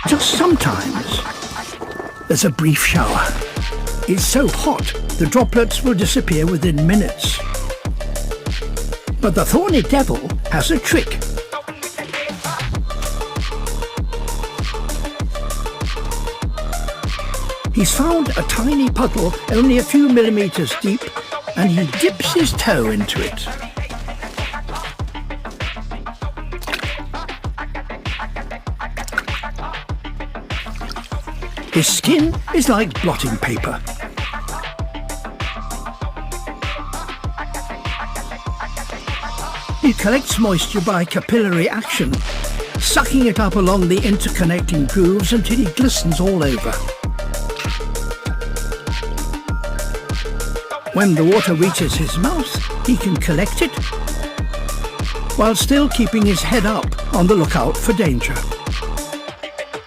Just sometimes, there's a brief shower. It's so hot, the droplets will disappear within minutes. But the thorny devil has a trick. He's found a tiny puddle only a few millimeters deep, and he dips his toe into it. His skin is like blotting paper. He collects moisture by capillary action, sucking it up along the interconnecting grooves until he glistens all over. When the water reaches his mouth, he can collect it, while still keeping his head up on the lookout for danger.